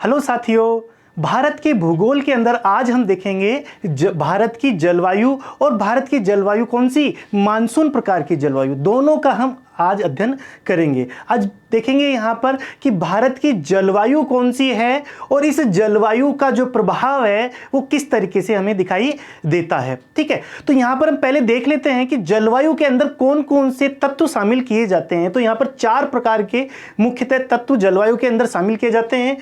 Hello साथियों, भारत के भूगोल के अंदर आज हम देखेंगे भारत की जलवायु और भारत की जलवायु कौन सी, मानसून प्रकार की जलवायु, दोनों का हम आज अध्ययन करेंगे। आज देखेंगे यहाँ पर कि भारत की जलवायु कौन सी है और इस जलवायु का जो प्रभाव है वो किस तरीके से हमें दिखाई देता है। ठीक है, तो यहाँ पर हम पहले देख लेते हैं कि जलवायु के अंदर कौन कौन से तत्व शामिल किए जाते हैं। तो यहाँ पर 4 प्रकार के मुख्यतः तत्व जलवायु के अंदर शामिल किए जाते हैं।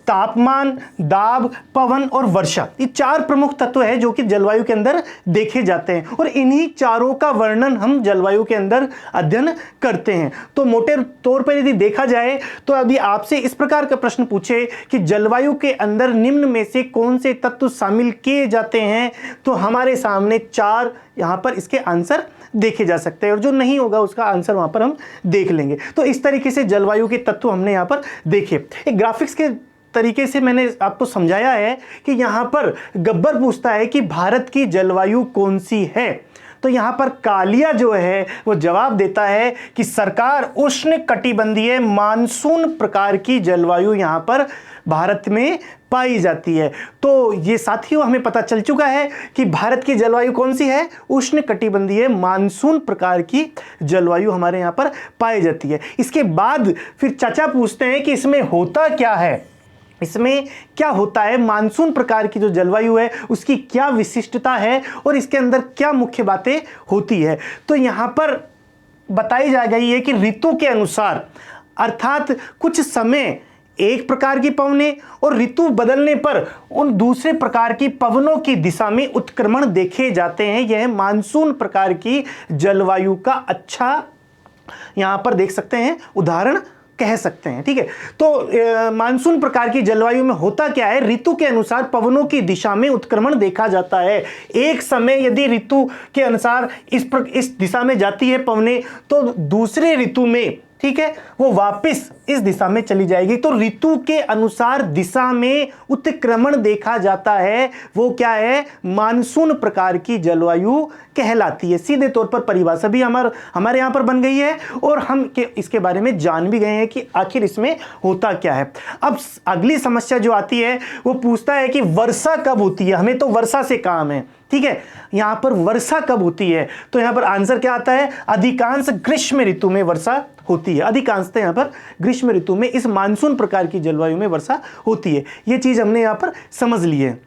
तापमान, दाब, पवन और वर्षा, ये 4 प्रमुख तत्व है जो कि जलवायु के अंदर देखे जाते हैं और इन्हीं चारों का वर्णन हम जलवायु के अंदर अध्ययन करते हैं। तो मोटे तौर पर यदि देखा जाए तो अभी आपसे इस प्रकार का प्रश्न पूछे कि जलवायु के अंदर निम्न में से कौन से तत्व शामिल किए जाते हैं, तो हमारे सामने 4 यहां पर इसके आंसर देखे जा सकते हैं और जो नहीं होगा उसका आंसर वहां पर हम देख लेंगे। तो इस तरीके से जलवायु के तत्व हमने यहां पर देखे। एक ग्राफिक्स के तरीके से मैंने आपको समझाया है कि यहां पर गब्बर पूछता है कि भारत की जलवायु कौन सी है, तो यहां पर कालिया जो है वो जवाब देता है कि सरकार उष्ण कटिबंधीय मानसून प्रकार की जलवायु यहां पर भारत में पाई जाती है। तो ये साथियों हमें पता चल चुका है कि भारत की जलवायु कौन सी है, उष्ण कटिबंधीय मानसून प्रकार की जलवायु हमारे यहां पर पाई जाती है। इसके बाद फिर चाचा पूछते हैं कि इसमें होता क्या है, इसमें क्या होता है, मानसून प्रकार की जो जलवायु है उसकी क्या विशिष्टता है और इसके अंदर क्या मुख्य बातें होती है। तो यहां पर बताई जा गई है कि ऋतु के अनुसार, अर्थात कुछ समय एक प्रकार की पवनें और ऋतु बदलने पर उन दूसरे प्रकार की पवनों की दिशा में उत्क्रमण देखे जाते हैं। यह मानसून प्रकार की जलवायु का अच्छा यहां पर देख सकते हैं उदाहरण कह सकते हैं। ठीक है, तो मानसून प्रकार की जलवायु में होता क्या है, ऋतु के अनुसार पवनों की दिशा में उत्क्रमण देखा जाता है। एक समय यदि ऋतु के अनुसार इस दिशा में जाती है पवनें, तो दूसरे ऋतु में, ठीक है, वो वापस इस दिशा में चली जाएगी। तो ऋतु के अनुसार दिशा में उत्क्रमण देखा जाता है, वो क्या है, मानसून प्रकार की जलवायु कहलाती है। सीधे तौर पर परिभाषा भी हमारे यहां पर बन गई है और हम इसके बारे में जान भी गए हैं कि आखिर इसमें होता क्या है। अब अगली समस्या जो आती है वो पूछता है कि वर्षा कब होती है, हमें तो वर्षा से काम है। ठीक है, यहां पर वर्षा कब होती है, तो यहां पर आंसर क्या आता है, अधिकांश ग्रीष्म ऋतु में वर्षा होती है। अधिकांशतः यहां पर ग्रीष्म ऋतु में इस मानसून प्रकार की जलवायु में वर्षा होती है। यह चीज हमने यहां पर समझ ली है।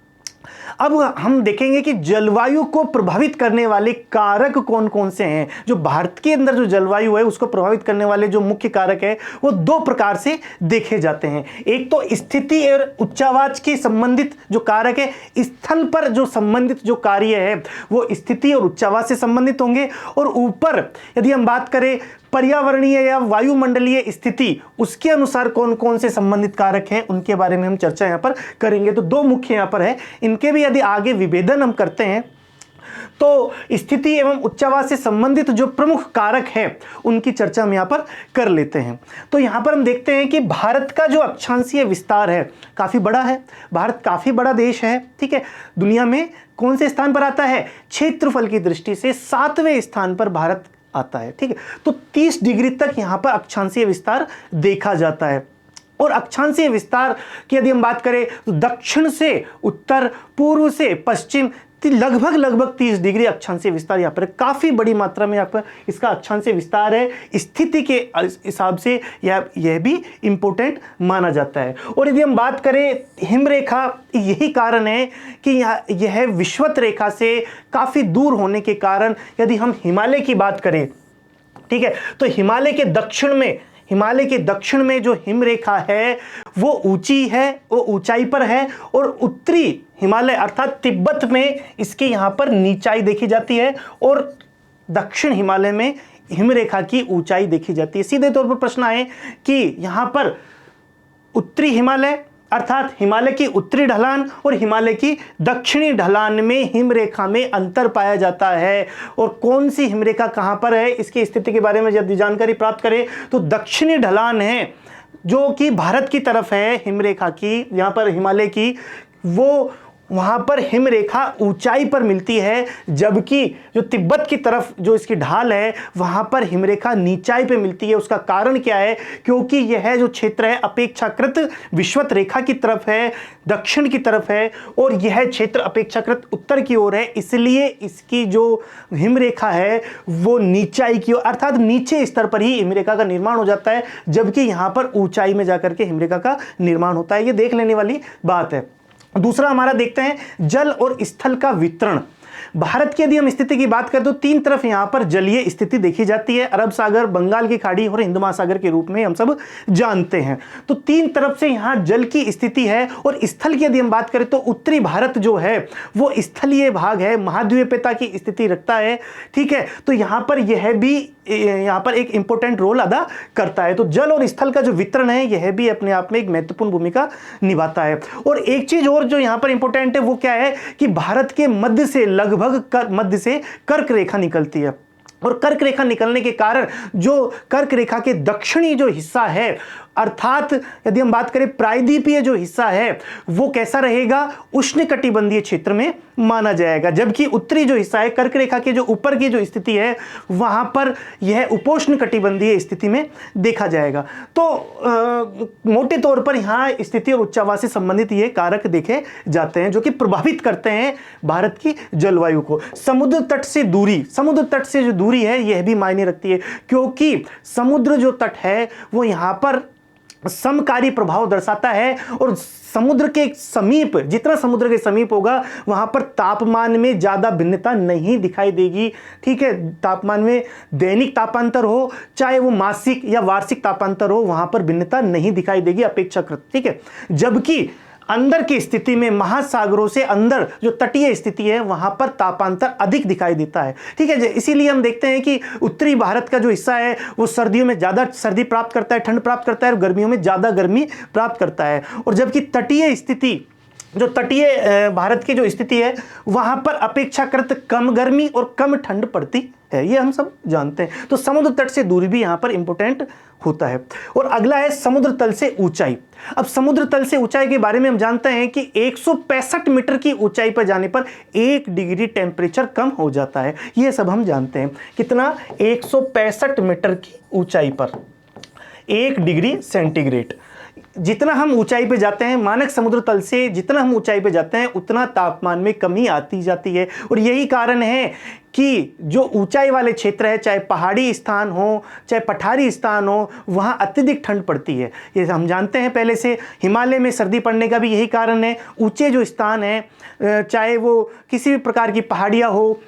अब हम देखेंगे कि जलवायु को प्रभावित करने वाले कारक कौन कौन से हैं। जो भारत के अंदर जो जलवायु है उसको प्रभावित करने वाले जो मुख्य कारक है वो 2 प्रकार से देखे जाते हैं। एक तो स्थिति और उच्चावाच के संबंधित जो कारक है, स्थल पर जो संबंधित जो कार्य है वो स्थिति और उच्चावाच से संबंधित होंगे, और ऊपर यदि हम बात करें पर्यावरणीय या वायुमंडलीय स्थिति, उसके अनुसार कौन कौन से संबंधित कारक हैं उनके बारे में हम चर्चा यहां पर करेंगे। तो 2 मुख्य यहां पर है, इनके भी यदि आगे विभेदन हम करते हैं तो स्थिति एवं उच्चावाच से संबंधित जो प्रमुख कारक हैं उनकी चर्चा हम यहां पर कर लेते हैं। तो यहां पर हम देखते हैं कि भारत का जो अक्षांशीय विस्तार है काफी बड़ा है, भारत काफी बड़ा देश है। ठीक है, दुनिया में कौन से स्थान पर आता है, क्षेत्रफल की दृष्टि से 7वें स्थान पर भारत आता है। ठीक है, तो 30 डिग्री तक यहां पर अक्षांशीय विस्तार देखा जाता है। और अक्षांशीय विस्तार की यदि हम बात करें तो दक्षिण से उत्तर, पूर्व से पश्चिम लगभग 30 डिग्री अक्षांशीय विस्तार यहाँ पर काफी बड़ी मात्रा में यहाँ पर इसका अक्षांशीय विस्तार है। स्थिति के हिसाब से यह भी इंपॉर्टेंट माना जाता है। और यदि हम बात करें हिमरेखा, यही कारण है कि यह विषुवत रेखा से काफी दूर होने के कारण यदि हम हिमालय की बात करें, ठीक है, तो हिमालय के दक्षिण में जो हिमरेखा है वो ऊंची है, वो ऊंचाई पर है, और उत्तरी हिमालय अर्थात तिब्बत में इसके यहां पर नीचाई देखी जाती है और दक्षिण हिमालय में हिमरेखा की ऊंचाई देखी जाती है। सीधे तौर पर प्रश्न आए कि यहां पर उत्तरी हिमालय अर्थात हिमालय की उत्तरी ढलान और हिमालय की दक्षिणी ढलान में हिमरेखा में अंतर पाया जाता है, और कौन सी हिमरेखा कहां पर है इसकी स्थिति के बारे में यदि जानकारी प्राप्त करें तो दक्षिणी ढलान है जो कि भारत की तरफ है हिमरेखा की, यहां पर हिमालय की, वो वहां पर हिमरेखा ऊंचाई पर मिलती है, जबकि जो तिब्बत की तरफ जो इसकी ढाल है वहां पर हिमरेखा नीचाई पे मिलती है। उसका कारण क्या है? क्योंकि यह जो क्षेत्र है अपेक्षाकृत विषुवत रेखा की तरफ है, दक्षिण की तरफ है, और यह क्षेत्र अपेक्षाकृत उत्तर की ओर है, इसलिए इसकी जो हिमरेखा है वो नीचाई की ओर अर्थात नीचे स्तर पर ही हिमरेखा का निर्माण हो जाता है, जबकि यहां पर ऊंचाई में जाकर के हिमरेखा का निर्माण होता है। ये देख लेने वाली बात है। दूसरा हमारा देखते हैं जल और स्थल का वितरण। भारत की यदि हम स्थिति की बात करें तो तीन तरफ यहां पर जलीय स्थिति देखी जाती है, अरब सागर, बंगाल की खाड़ी और हिंद महासागर के रूप में हम सब जानते हैं। तो तीन तरफ से यहां जल की स्थिति है। और स्थल की यदि हम बात करें तो उत्तरी भारत जो है वो स्थलीय भाग है, महाद्वीपीयता की स्थिति रखता है। ठीक है, तो यहां पर यह भी यहां पर एक इंपॉर्टेंट रोल अदा करता है। तो जल और स्थल का जो वितरण है यह भी अपने आप में एक महत्वपूर्ण भूमिका निभाता है। और एक चीज और जो यहां पर इंपॉर्टेंट है वो क्या है कि भारत के मध्य से लगभग मध्य से कर्क रेखा निकलती है, और कर्क रेखा निकलने के कारण जो कर्क रेखा के दक्षिणी जो हिस्सा है अर्थात यदि हम बात करें प्रायद्वीपीय जो हिस्सा है वो कैसा रहेगा? उष्णकटिबंधीय क्षेत्र में माना जाएगा, जबकि उत्तरी जो हिस्सा है कर्क रेखा के जो ऊपर की जो स्थिति है वहां पर यह उपोष्णकटिबंधीय स्थिति में देखा जाएगा। तो मोटे तौर पर यहां स्थिति और उच्चावास से संबंधित ये कारक देखे जाते हैं जो कि प्रभावित करते हैं भारत की जलवायु को। समुद्र तट से दूरी, समुद्र तट से जो दूरी है यह भी मायने रखती है, क्योंकि समुद्र जो तट है वो यहां पर समकारी प्रभाव दर्शाता है, और समुद्र के समीप जितना समुद्र के समीप होगा वहां पर तापमान में ज्यादा भिन्नता नहीं दिखाई देगी। ठीक है, तापमान में दैनिक तापांतर हो चाहे वो मासिक या वार्षिक तापांतर हो वहां पर भिन्नता नहीं दिखाई देगी अपेक्षाकृत। ठीक है, जबकि अंदर की स्थिति में महासागरों से अंदर जो तटीय स्थिति है वहां पर तापांतर अधिक दिखाई देता है। ठीक है, इसीलिए हम देखते हैं कि उत्तरी भारत का जो हिस्सा है वो सर्दियों में ज्यादा सर्दी प्राप्त करता है, ठंड प्राप्त करता है, और गर्मियों में ज्यादा गर्मी प्राप्त करता है। और जबकि तटीय स्थिति जो तटीय भारत की जो स्थिति है वहां पर अपेक्षाकृत कम गर्मी और कम ठंड पड़ती है, ये हम सब जानते हैं। तो समुद्र तट से दूरी भी यहां पर इंपॉर्टेंट होता है। और अगला है समुद्र तल से ऊंचाई। अब समुद्र तल से ऊंचाई के बारे में हम जानते हैं कि 165 मीटर की ऊंचाई पर जाने पर 1 डिग्री टेम्परेचर कम हो जाता है। यह सब हम जानते हैं। कितना? 165 मीटर की ऊंचाई पर 1 डिग्री सेंटीग्रेड। जितना हम ऊंचाई पे जाते हैं, मानक समुद्र तल से जितना हम ऊंचाई पे जाते हैं उतना तापमान में कमी आती जाती है। और यही कारण है कि जो ऊंचाई वाले क्षेत्र है, चाहे पहाड़ी स्थान हो चाहे पठारी स्थान हो, वहां अत्यधिक ठंड पड़ती है। ये हम जानते हैं पहले से। हिमालय में सर्दी पड़ने का भी यही कारण है। ऊंचे जो स्थान है, चाहे वो किसी भी प्रकार की पहाड़ियाँ हो,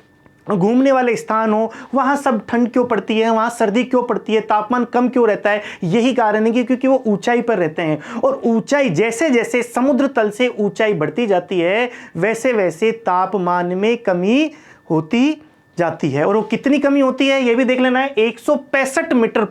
घूमने वाले स्थान हो, वहाँ सब ठंड क्यों पड़ती है, वहाँ सर्दी क्यों पड़ती है, तापमान कम क्यों रहता है? यही कारण है कि क्योंकि वो ऊंचाई पर रहते हैं। और ऊंचाई जैसे जैसे समुद्र तल से ऊंचाई बढ़ती जाती है वैसे वैसे तापमान में कमी होती जाती है। और वो कितनी कमी होती है ये भी देख लेना है। 165 मीटर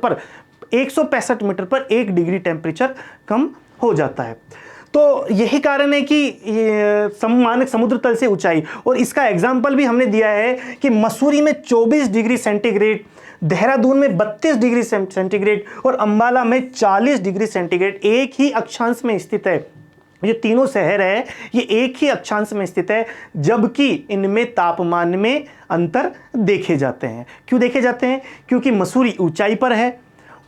पर 1 डिग्री टेम्परेचर कम हो जाता है। तो यही कारण है कि मानक समुद्र तल से ऊंचाई, और इसका एग्जाम्पल भी हमने दिया है कि मसूरी में 24 डिग्री सेंटीग्रेड, देहरादून में 32 डिग्री सेंटीग्रेड और अंबाला में 40 डिग्री सेंटीग्रेड एक ही अक्षांश में स्थित है। ये तीनों शहर है ये एक ही अक्षांश में स्थित है, जबकि इनमें तापमान में अंतर देखे जाते हैं। क्यों देखे जाते हैं? क्योंकि मसूरी ऊंचाई पर है,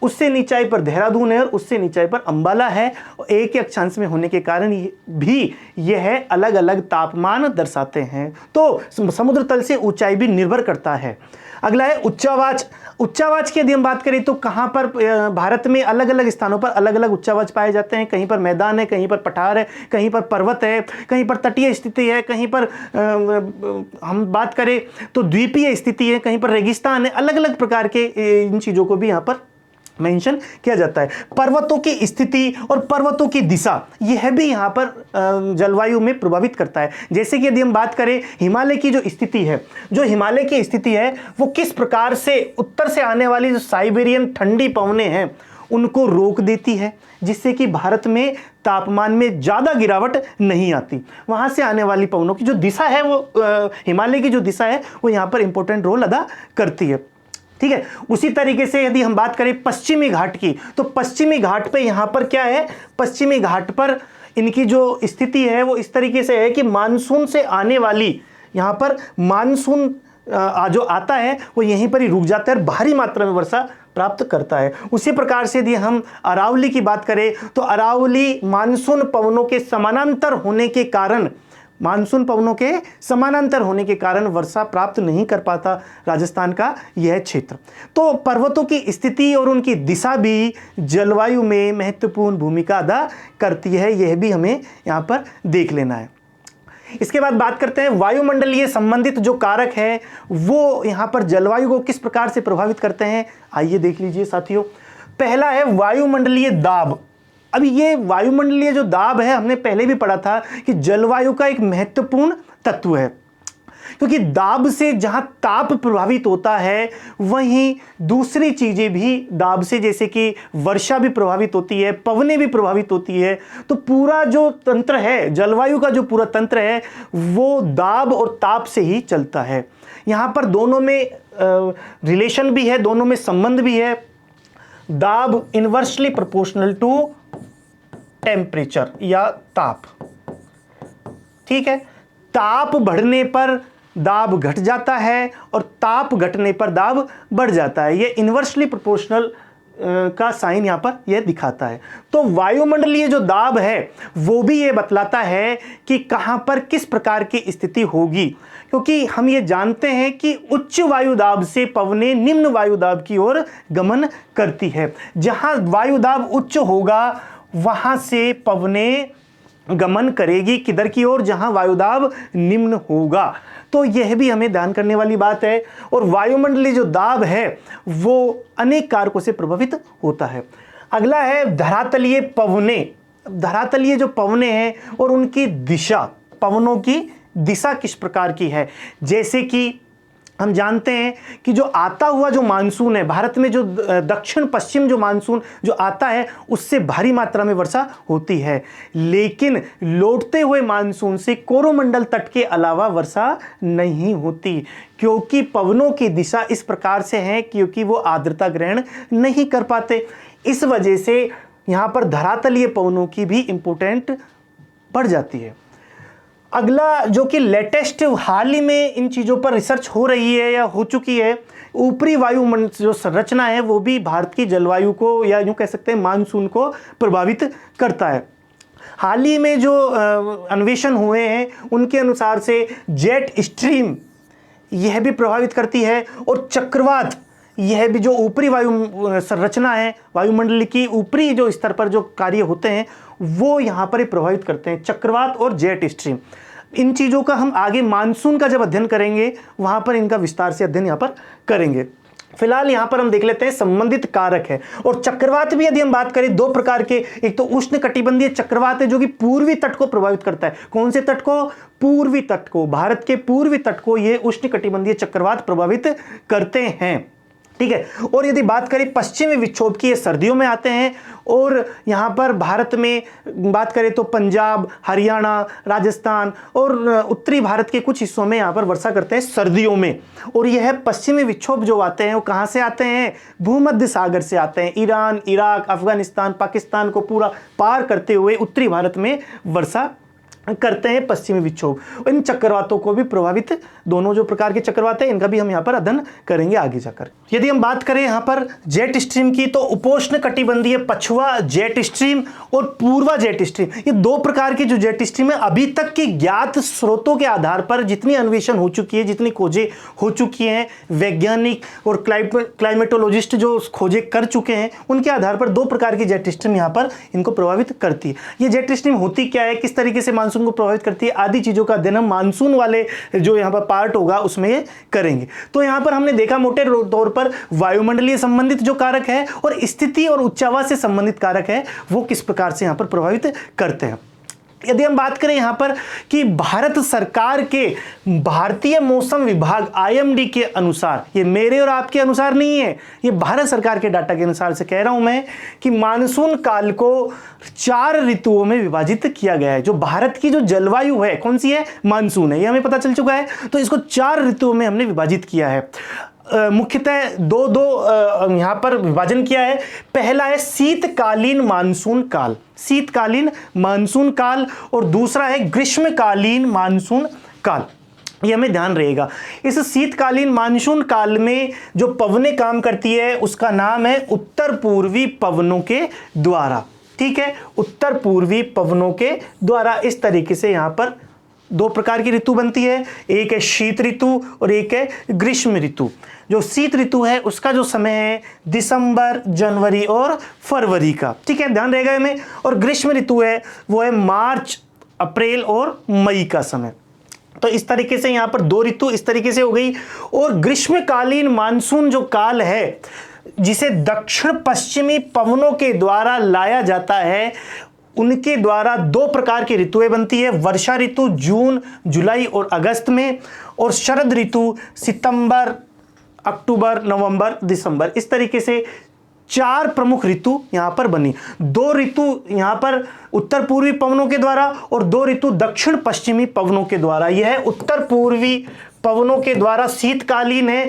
उससे नीचाई पर देहरादून है, और उससे नीचाई पर अंबाला है। और एक ही अक्षांश में होने के कारण भी यह अलग अलग तापमान दर्शाते हैं। तो समुद्र तल से ऊंचाई भी निर्भर करता है। अगला है उच्चावाच। उच्चावाच की यदि हम बात करें तो कहाँ पर भारत में अलग अलग स्थानों पर अलग अलग उच्चावाच पाए जाते हैं। कहीं पर मैदान है, कहीं पर पठार है, कहीं पर पर्वत है, कहीं पर तटीय स्थिति है, कहीं पर हम बात करें तो द्वीपीय स्थिति है, कहीं पर रेगिस्तान है। अलग अलग प्रकार के इन चीज़ों को भी यहाँ पर मेंशन किया जाता है। पर्वतों की स्थिति और पर्वतों की दिशा यह भी यहाँ पर जलवायु में प्रभावित करता है। जैसे कि यदि हम बात करें हिमालय की जो स्थिति है, जो हिमालय की स्थिति है वो किस प्रकार से उत्तर से आने वाली जो साइबेरियन ठंडी पवनें हैं उनको रोक देती है, जिससे कि भारत में तापमान में ज़्यादा गिरावट नहीं आती। वहाँ से आने वाली पवनों की जो दिशा है वो हिमालय की जो दिशा है वो यहाँ पर इंपॉर्टेंट रोल अदा करती है। ठीक है, उसी तरीके से यदि हम बात करें पश्चिमी घाट की, तो पश्चिमी घाट पे यहाँ पर क्या है? पश्चिमी घाट पर इनकी जो स्थिति है वो इस तरीके से है कि मानसून से आने वाली, यहाँ पर मानसून जो आता है वो यहीं पर ही रुक जाता है और भारी मात्रा में वर्षा प्राप्त करता है। उसी प्रकार से यदि हम अरावली की बात करें तो अरावली मानसून पवनों के समानांतर होने के कारण, मानसून पवनों के समानांतर होने के कारण वर्षा प्राप्त नहीं कर पाता राजस्थान का यह क्षेत्र। तो पर्वतों की स्थिति और उनकी दिशा भी जलवायु में महत्वपूर्ण भूमिका अदा करती है, यह भी हमें यहाँ पर देख लेना है। इसके बाद बात करते हैं वायुमंडलीय संबंधित जो कारक है वो यहाँ पर जलवायु को किस प्रकार से प्रभावित करते हैं, आइए देख लीजिए साथियों। पहला है वायुमंडलीय दाब। अभी ये वायुमंडलीय जो दाब है हमने पहले भी पढ़ा था कि जलवायु का एक महत्वपूर्ण तत्व है, क्योंकि दाब से जहां ताप प्रभावित होता है वहीं दूसरी चीजें भी दाब से, जैसे कि वर्षा भी प्रभावित होती है, पवनें भी प्रभावित होती है। तो पूरा जो तंत्र है, जलवायु का जो पूरा तंत्र है वो दाब और ताप से ही चलता है। यहाँ पर दोनों में रिलेशन भी है, दोनों में संबंध भी है। दाब इनवर्सली प्रोपोर्शनल टू टेम्परेचर या ताप, ठीक है। ताप बढ़ने पर दाब घट जाता है और ताप घटने पर दाब बढ़ जाता है। ये इनवर्सली प्रोपोर्शनल का साइन यहाँ पर यह दिखाता है। तो वायुमंडलीय जो दाब है वो भी ये बतलाता है कि कहाँ पर किस प्रकार की स्थिति होगी, क्योंकि हम ये जानते हैं कि उच्च वायुदाब से पवनें निम्न वायुदाब की ओर गमन करती है। जहाँ वायुदाब उच्च होगा वहाँ से पवनें गमन करेगी किधर की ओर, जहां वायुदाब निम्न होगा। तो यह भी हमें ध्यान करने वाली बात है। और वायुमंडलीय जो दाब है वो अनेक कारकों से प्रभावित होता है। अगला है धरातलीय पवनें। धरातलीय जो पवनें हैं और उनकी दिशा, पवनों की दिशा किस प्रकार की है। जैसे कि हम जानते हैं कि जो आता हुआ जो मानसून है भारत में, जो दक्षिण पश्चिम जो मानसून जो आता है उससे भारी मात्रा में वर्षा होती है, लेकिन लौटते हुए मानसून से कोरोमंडल तट के अलावा वर्षा नहीं होती, क्योंकि पवनों की दिशा इस प्रकार से है क्योंकि वो आर्द्रता ग्रहण नहीं कर पाते। इस वजह से यहाँ पर धरातलीय पवनों की भी इंपोर्टेंट बढ़ जाती है। अगला जो कि लेटेस्ट हाल ही में इन चीज़ों पर रिसर्च हो रही है या हो चुकी है, ऊपरी वायुमंडल जो संरचना है वो भी भारत की जलवायु को या यूँ कह सकते हैं मानसून को प्रभावित करता है। हाल ही में जो अन्वेषण हुए हैं उनके अनुसार से जेट स्ट्रीम यह भी प्रभावित करती है, और चक्रवात यह भी जो ऊपरी वायु संरचना है, वायुमंडल की ऊपरी जो स्तर पर जो कार्य होते हैं वो यहाँ पर प्रभावित करते हैं, चक्रवात और जेट स्ट्रीम। इन चीज़ों का हम आगे मानसून का जब अध्ययन करेंगे वहाँ पर इनका विस्तार से अध्ययन यहाँ पर करेंगे। फिलहाल यहाँ पर हम देख लेते हैं संबंधित कारक है। और चक्रवात भी यदि हम बात करें दो प्रकार के, एक तो उष्ण कटिबंधीय चक्रवात है जो कि पूर्वी तट को प्रभावित करता है। कौन से तट को? पूर्वी तट को, भारत के पूर्वी तट को ये उष्ण कटिबंधीय चक्रवात प्रभावित करते हैं, ठीक है। और यदि बात करें पश्चिमी विक्षोभ की, ये सर्दियों में आते हैं, और यहाँ पर भारत में बात करें तो पंजाब, हरियाणा, राजस्थान और उत्तरी भारत के कुछ हिस्सों में यहाँ पर वर्षा करते हैं सर्दियों में। और यह पश्चिमी विक्षोभ जो आते हैं वो कहाँ से आते हैं? भूमध्य सागर से आते हैं। ईरान, इराक, अफगानिस्तान, पाकिस्तान को पूरा पार करते हुए उत्तरी भारत में वर्षा करते हैं पश्चिमी विक्षोभ। इन चक्रवातों को भी प्रभावित, दोनों जो प्रकार के चक्रवात हैं इनका भी हम यहाँ पर अध्ययन करेंगे आगे जाकर। यदि हम बात करें यहाँ पर जेट स्ट्रीम की, तो उपोष्ण कटिबंधीय पछुआ जेट स्ट्रीम और पूर्वा जेट स्ट्रीम, ये दो प्रकार की जो जेट स्ट्रीम है, अभी तक की ज्ञात स्रोतों के आधार पर जितनी अन्वेषण हो चुकी है, जितनी खोजें हो चुकी हैं, वैज्ञानिक और क्लाइमेटोलॉजिस्ट जो खोजें कर चुके हैं उनके आधार पर दो प्रकार की जेट स्ट्रीम यहाँ पर इनको प्रभावित करती है। ये जेट स्ट्रीम होती क्या है, किस तरीके से मानसून को प्रभावित करती है, आदि चीजों का अध्ययन हम मानसून वाले जो यहाँ पर पार्ट होगा उसमें करेंगे। तो यहाँ पर हमने देखा मोटे तौर पर वायुमंडलीय संबंधित जो कारक है और स्थिति और उच्चावास से संबंधित कारक है वो किस प्रकार से यहाँ पर प्रभावित करते हैं। यदि हम बात करें यहाँ पर कि भारत सरकार के भारतीय मौसम विभाग IMD के अनुसार, ये मेरे और आपके अनुसार नहीं है, ये भारत सरकार के डाटा के अनुसार से कह रहा हूं मैं, कि मानसून काल को 4 ऋतुओं में विभाजित किया गया है। जो भारत की जो जलवायु है कौन सी है? मानसून है, ये हमें पता चल चुका है। तो इसको 4 ऋतुओं में हमने विभाजित किया है। मुख्यतः दो दो यहाँ पर विभाजन किया है। पहला है शीतकालीन मानसून काल, शीतकालीन मानसून काल, और दूसरा है ग्रीष्मकालीन मानसून काल। ये हमें ध्यान रहेगा। इस शीतकालीन मानसून काल में जो पवनें काम करती है उसका नाम है उत्तर पूर्वी पवनों के द्वारा। ठीक है, उत्तर पूर्वी पवनों के द्वारा। इस तरीके से यहाँ पर दो प्रकार की ऋतु बनती है, एक है शीत ऋतु और एक है ग्रीष्म ऋतु। जो शीत ऋतु है उसका जो समय है दिसंबर, जनवरी और फरवरी का। ठीक है, ध्यान रहेगा हमें। और ग्रीष्म ऋतु है वो है मार्च, अप्रैल और मई का समय। तो इस तरीके से यहाँ पर दो ऋतु इस तरीके से हो गई। और ग्रीष्मकालीन मानसून जो काल है जिसे दक्षिण पश्चिमी पवनों के द्वारा लाया जाता है, उनके द्वारा दो प्रकार की ऋतुएं बनती है। वर्षा ऋतु जून, जुलाई और अगस्त में, और शरद ऋतु सितंबर, अक्टूबर, नवंबर, दिसंबर। इस तरीके से चार प्रमुख ऋतु यहाँ पर बनी। दो ऋतु यहाँ पर उत्तर पूर्वी पवनों के द्वारा और दो ऋतु दक्षिण पश्चिमी पवनों के द्वारा। यह उत्तर पूर्वी पवनों के द्वारा शीतकालीन है,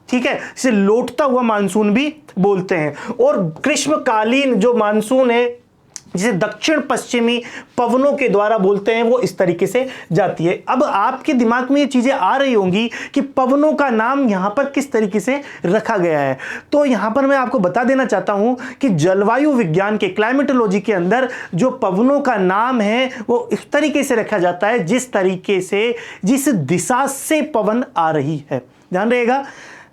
ठीक है, इसे लौटता हुआ मानसून भी बोलते हैं। और ग्रीष्मकालीन जो मानसून है जिसे दक्षिण पश्चिमी पवनों के द्वारा बोलते हैं, वो इस तरीके से जाती है। अब आपके दिमाग में ये चीजें आ रही होंगी कि पवनों का नाम यहां पर किस तरीके से रखा गया है। तो यहां पर मैं आपको बता देना चाहता हूं कि जलवायु विज्ञान के क्लाइमेटोलॉजी के अंदर जो पवनों का नाम है वो इस तरीके से रखा जाता है जिस तरीके से, जिस दिशा से पवन आ रही है। ध्यान रहेगा,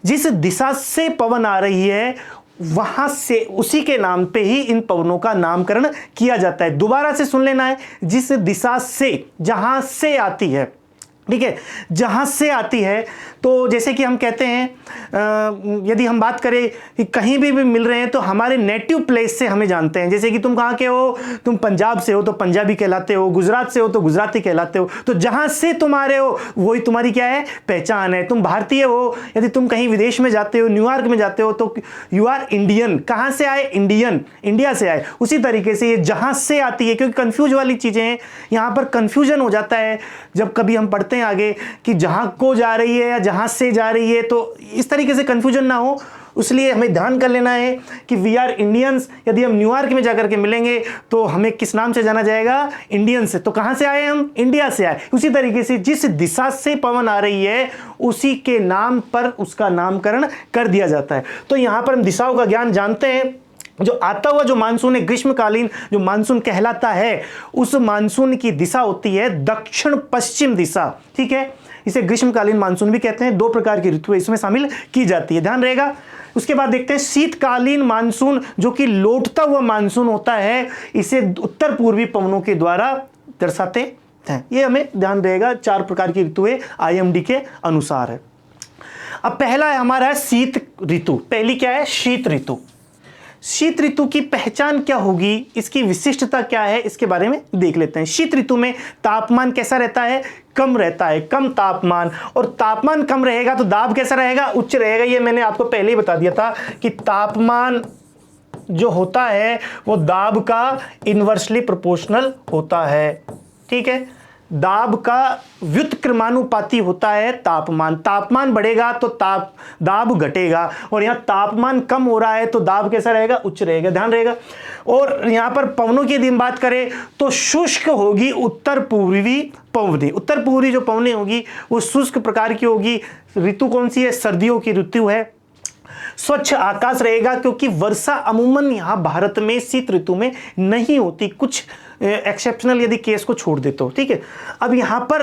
जिस दिशा से पवन आ रही है वहां से, उसी के नाम पे ही इन पवनों का नामकरण किया जाता है। दोबारा से सुन लेना है, जिस दिशा से, जहां से आती है, ठीक है, जहां से आती है। तो जैसे कि हम कहते हैं, यदि हम बात करें कि कहीं भी मिल रहे हैं तो हमारे नेटिव प्लेस से हमें जानते हैं। जैसे कि तुम कहाँ के हो, तुम पंजाब से हो तो पंजाबी कहलाते हो, गुजरात से हो तो गुजराती कहलाते हो। तो जहां से तुम आ रहे हो वही तुम्हारी क्या है, पहचान है। तुम भारतीय हो, यदि तुम कहीं विदेश में जाते हो, न्यूयॉर्क में जाते हो तो यू आर इंडियन। कहाँ से आए, इंडियन, इंडिया से आए। उसी तरीके से ये जहां से आती है, क्योंकि कंफ्यूज वाली चीजें हैं, यहाँ पर कंफ्यूजन हो जाता है जब कभी हम पढ़ते हैं आगे कि जहां को जा रही है या जहां से जा रही है, तो इस तरीके से कंफ्यूजन ना हो, इसलिए हमें ध्यान कर लेना है कि वी आर इंडियंस। यदि हम न्यूयॉर्क में जाकर के मिलेंगे तो हमें किस नाम से जाना जाएगा, इंडियन से। तो कहां से आए हम, इंडिया से आए। उसी तरीके से जिस दिशा से पवन आ रही है उसी के नाम पर उसका नामकरण कर दिया जाता है। तो यहां पर हम दिशाओं का ज्ञान जानते हैं। जो आता हुआ जो मानसून है, ग्रीष्मकालीन जो मानसून कहलाता है, उस मानसून की दिशा होती है दक्षिण पश्चिम दिशा। ठीक है, इसे ग्रीष्मकालीन मानसून भी कहते हैं। दो प्रकार की ऋतुएं इसमें शामिल की जाती है, ध्यान रहेगा। उसके बाद देखते हैं शीतकालीन मानसून, जो कि लौटता हुआ मानसून होता है, इसे उत्तर पूर्वी पवनों के द्वारा दर्शाते हैं। ये हमें ध्यान रहेगा, चार प्रकार की ऋतुएं IMD के अनुसार है। अब पहला है हमारा शीत ऋतु। पहली क्या है, शीत ऋतु। शीत ऋतु की पहचान क्या होगी, इसकी विशिष्टता क्या है, इसके बारे में देख लेते हैं। शीत ऋतु में तापमान कैसा रहता है, कम रहता है, कम तापमान। और तापमान कम रहेगा तो दाब कैसा रहेगा, उच्च रहेगा। ये मैंने आपको पहले ही बता दिया था कि तापमान जो होता है वो दाब का इन्वर्सली प्रोपोर्शनल होता है। ठीक है, दाब का व्युत्क्रमानुपाती होता है तापमान। तापमान बढ़ेगा तो दाब घटेगा, और यहाँ तापमान कम हो रहा है तो दाब कैसा रहेगा, उच्च रहेगा। ध्यान रहेगा। और यहाँ पर पवनों की यदि हम बात करें तो शुष्क होगी उत्तर पूर्वी पवनें। उत्तर पूर्वी जो पवनें होगी वो शुष्क प्रकार की होगी। ऋतु कौन सी है, सर्दियों की ऋतु है। स्वच्छ आकाश रहेगा, क्योंकि वर्षा अमूमन यहाँ भारत में शीत ऋतु में नहीं होती, कुछ एक्सेप्शनल यदि केस को छोड़ देते हो। ठीक है, अब यहाँ पर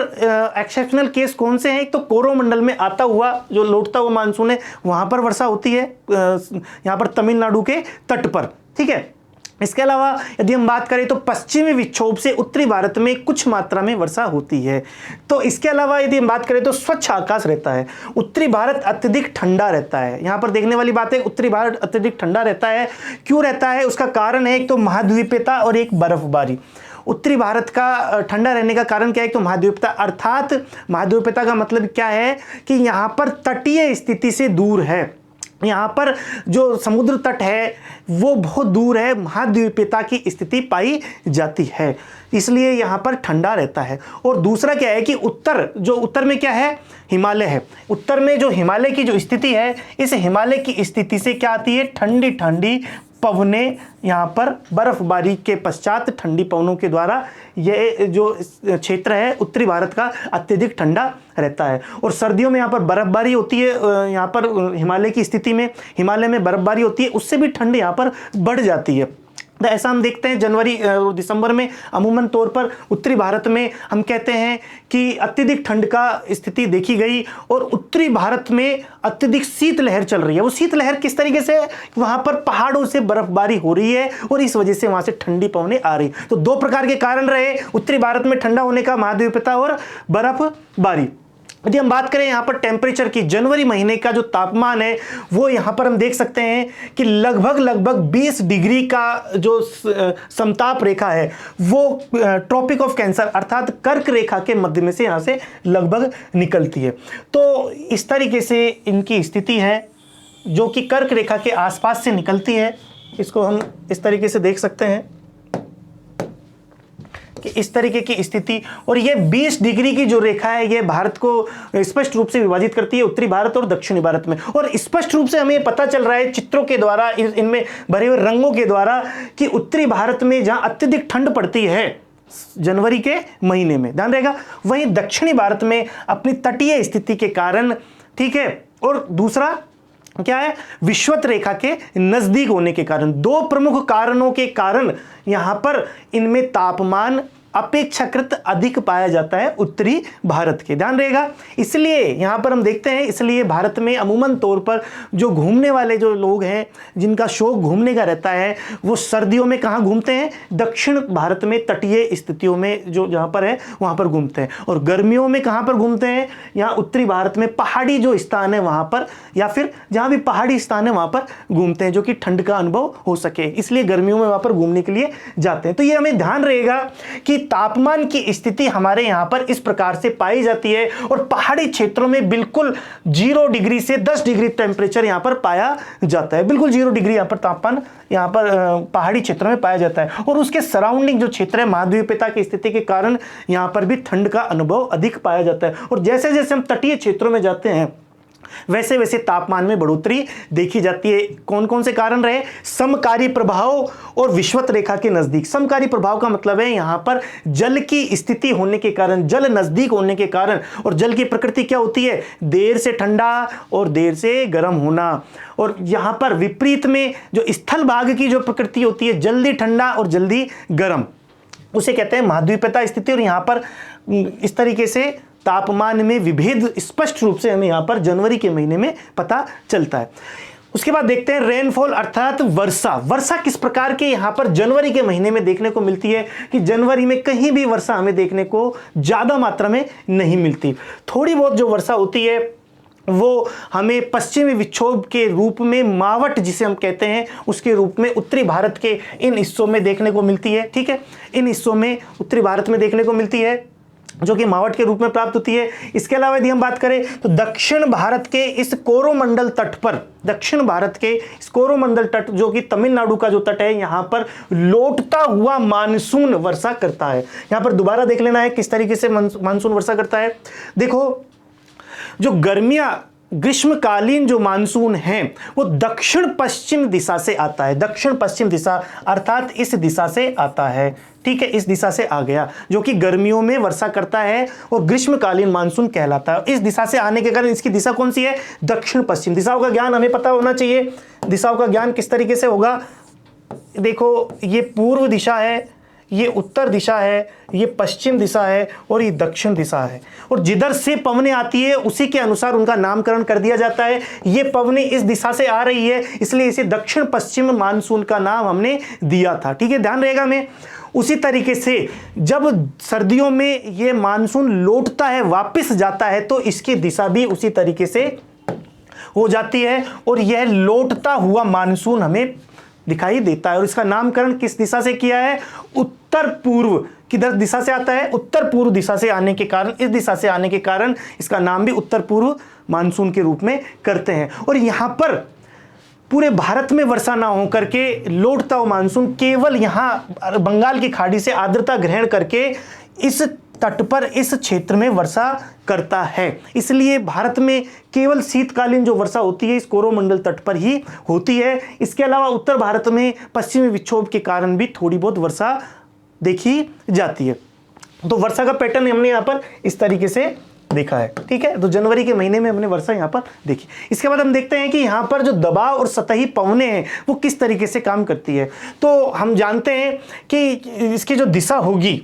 एक्सेप्शनल केस कौन से हैं, एक तो कोरोमंडल में आता हुआ जो लौटता हुआ मानसून है, वहाँ पर वर्षा होती है, यहाँ पर तमिलनाडु के तट पर। ठीक है, इसके अलावा यदि हम बात करें तो पश्चिमी विक्षोभ से उत्तरी भारत में कुछ मात्रा में वर्षा होती है। तो इसके अलावा यदि हम बात करें तो स्वच्छ आकाश रहता है। उत्तरी भारत अत्यधिक ठंडा रहता है। यहाँ पर देखने वाली बात है, उत्तरी भारत अत्यधिक ठंडा रहता है। क्यों रहता है, उसका कारण है एक तो महाद्वीपीयता और एक बर्फबारी। उत्तरी भारत का ठंडा रहने का कारण क्या है, तो महाद्वीपता, अर्थात महाद्वीपता का मतलब क्या है कि यहाँ पर तटीय स्थिति से दूर है। यहाँ पर जो समुद्र तट है वो बहुत दूर है, महाद्वीपीयता की स्थिति पाई जाती है, इसलिए यहाँ पर ठंडा रहता है। और दूसरा क्या है कि उत्तर में क्या है, हिमालय है। उत्तर में जो हिमालय की जो स्थिति है, इस हिमालय की स्थिति से क्या आती है, ठंडी ठंडी पवनें, यहाँ पर बर्फबारी के पश्चात ठंडी पवनों के द्वारा ये जो क्षेत्र है उत्तरी भारत का अत्यधिक ठंडा रहता है। और सर्दियों में यहाँ पर बर्फबारी होती है, यहाँ पर हिमालय की स्थिति में, हिमालय में बर्फबारी होती है, उससे भी ठंड यहाँ पर बढ़ जाती है। तो ऐसा हम देखते हैं जनवरी और दिसंबर में अमूमन तौर पर उत्तरी भारत में हम कहते हैं कि अत्यधिक ठंड का स्थिति देखी गई, और उत्तरी भारत में अत्यधिक शीतलहर चल रही है। वो शीतलहर किस तरीके से, वहाँ पर पहाड़ों से बर्फबारी हो रही है और इस वजह से वहाँ से ठंडी पवनें आ रही। तो दो प्रकार के कारण रहे उत्तरी भारत में ठंडा होने का, महाद्वीपीयता और बर्फबारी। यदि हम बात करें यहाँ पर टेम्परेचर की, जनवरी महीने का जो तापमान है वो यहाँ पर हम देख सकते हैं कि लगभग 20 डिग्री का जो समताप रेखा है वो ट्रॉपिक ऑफ कैंसर अर्थात कर्क रेखा के मध्य में से यहाँ से लगभग निकलती है। तो इस तरीके से इनकी स्थिति है जो कि कर्क रेखा के आसपास से निकलती है। इसको हम इस तरीके से देख सकते हैं कि इस तरीके की स्थिति, और ये 20 डिग्री की जो रेखा है ये भारत को स्पष्ट रूप से विभाजित करती है उत्तरी भारत और दक्षिणी भारत में। और स्पष्ट रूप से हमें पता चल रहा है चित्रों के द्वारा, इनमें भरे हुए रंगों के द्वारा, कि उत्तरी भारत में जहां अत्यधिक ठंड पड़ती है जनवरी के महीने में, ध्यान रहेगा, वहीं दक्षिणी भारत में अपनी तटीय स्थिति के कारण, ठीक है, और दूसरा क्या है, विषुवत रेखा के नजदीक होने के कारण, दो प्रमुख कारणों के कारण यहां पर इनमें तापमान अपेक्षाकृत अधिक पाया जाता है उत्तरी भारत के, ध्यान रहेगा। इसलिए यहां पर हम देखते हैं, इसलिए भारत में अमूमन तौर पर जो घूमने वाले जो लोग हैं, जिनका शौक घूमने का रहता है, वो सर्दियों में कहां घूमते हैं, दक्षिण भारत में तटीय स्थितियों में जो जहां पर है वहां पर घूमते हैं। और गर्मियों में कहां पर घूमते हैं, यहाँ उत्तरी भारत में पहाड़ी जो स्थान है वहां पर, या फिर जहां भी पहाड़ी स्थान है वहां पर घूमते हैं, जो कि ठंड का अनुभव हो सके, इसलिए गर्मियों में वहां पर घूमने के लिए जाते हैं। तो ये हमें ध्यान रहेगा कि तापमान की स्थिति हमारे यहां पर इस प्रकार से पाई जाती है, और पहाड़ी क्षेत्रों में बिल्कुल 0 डिग्री से 10 डिग्री टेम्परेचर यहां पर पाया जाता है, बिल्कुल 0 डिग्री यहां पर तापमान यहां पर पहाड़ी क्षेत्रों में पाया जाता है। और उसके सराउंडिंग जो क्षेत्र है, महाद्वीपीयता की स्थिति के कारण यहां पर भी ठंड का अनुभव अधिक पाया जाता है। और जैसे जैसे हम तटीय क्षेत्रों में जाते हैं वैसे वैसे तापमान में बढ़ोतरी देखी जाती है। कौन कौन से कारण रहे, समकारी प्रभाव और विषुवत रेखा के नजदीक। समकारी प्रभाव का मतलब है यहां पर जल की स्थिति होने के कारण, जल नजदीक होने के कारण, और जल की प्रकृति क्या होती है, देर से ठंडा और देर से गर्म होना। और यहां पर विपरीत में जो स्थल भाग की जो प्रकृति होती है, जल्दी ठंडा और जल्दी गर्म, उसे कहते हैं महाद्वीपीयता स्थिति। और यहां पर इस तरीके से तापमान में विभेद स्पष्ट रूप से हमें यहां पर जनवरी के महीने में पता चलता है। उसके बाद देखते हैं रेनफॉल अर्थात वर्षा। वर्षा किस प्रकार के यहां पर जनवरी के महीने में देखने को मिलती है कि जनवरी में कहीं भी वर्षा हमें देखने को ज्यादा मात्रा में नहीं मिलती। थोड़ी बहुत जो वर्षा होती है वो हमें पश्चिमी विक्षोभ के रूप में, मावट जिसे हम कहते हैं, उसके रूप में उत्तरी भारत के इन हिस्सों में देखने को मिलती है। ठीक है, इन हिस्सों में उत्तरी भारत में देखने को मिलती है, जो कि मावट के रूप में प्राप्त होती है। इसके अलावा यदि हम बात करें तो दक्षिण भारत के इस कोरोमंडल तट पर, दक्षिण भारत के इस कोरोमंडल तट जो कि तमिलनाडु का जो तट है, यहां पर लौटता हुआ मानसून वर्षा करता है। यहां पर दोबारा देख लेना है किस तरीके से मानसून वर्षा करता है। देखो, जो गर्मियां ग्रीष्मकालीन जो मानसून है वो दक्षिण पश्चिम दिशा से आता है, दक्षिण पश्चिम दिशा अर्थात इस दिशा से आता है। ठीक है, इस दिशा से आ गया, जो कि गर्मियों में वर्षा करता है और ग्रीष्मकालीन मानसून कहलाता है। इस दिशा से आने के कारण इसकी दिशा कौन सी है, दक्षिण पश्चिम। दिशाओं का ज्ञान हमें पता होना चाहिए। दिशाओं का ज्ञान किस तरीके से होगा, देखो ये पूर्व दिशा है, ये उत्तर दिशा है, ये पश्चिम दिशा है और ये दक्षिण दिशा है। और जिधर से पवनें आती है उसी के अनुसार उनका नामकरण कर दिया जाता है। ये पवनें इस दिशा से आ रही है, इसलिए इसे दक्षिण पश्चिम मानसून का नाम हमने दिया था। ठीक है, ध्यान रहेगा। हमें उसी तरीके से जब सर्दियों में ये मानसून लौटता है, वापस जाता है, तो इसकी दिशा भी उसी तरीके से हो जाती है और यह लौटता हुआ मानसून हमें दिखाई देता है। और इसका नामकरण किस दिशा से किया है, उत्तर पूर्व। किधर दिशा से आता है, उत्तर पूर्व दिशा से आने के कारण, इस दिशा से आने के कारण इसका नाम भी उत्तर पूर्व मानसून के रूप में करते हैं। और यहां पर पूरे भारत में वर्षा ना हो करके लौटता हुआ मानसून केवल यहाँ बंगाल की खाड़ी से आर्द्रता ग्रहण करके इस तट पर, इस क्षेत्र में वर्षा करता है। इसलिए भारत में केवल शीतकालीन जो वर्षा होती है इस कोरोमंडल तट पर ही होती है। इसके अलावा उत्तर भारत में पश्चिमी विक्षोभ के कारण भी थोड़ी बहुत वर्षा देखी जाती है। तो वर्षा का पैटर्न हमने यहाँ पर इस तरीके से देखा है, ठीक है। तो जनवरी के महीने में हमने वर्षा यहाँ पर देखी। इसके बाद हम देखते हैं कि यहाँ पर जो दबाव और सतही पवनें हैं वो किस तरीके से काम करती है। तो हम जानते हैं कि इसकी जो दिशा होगी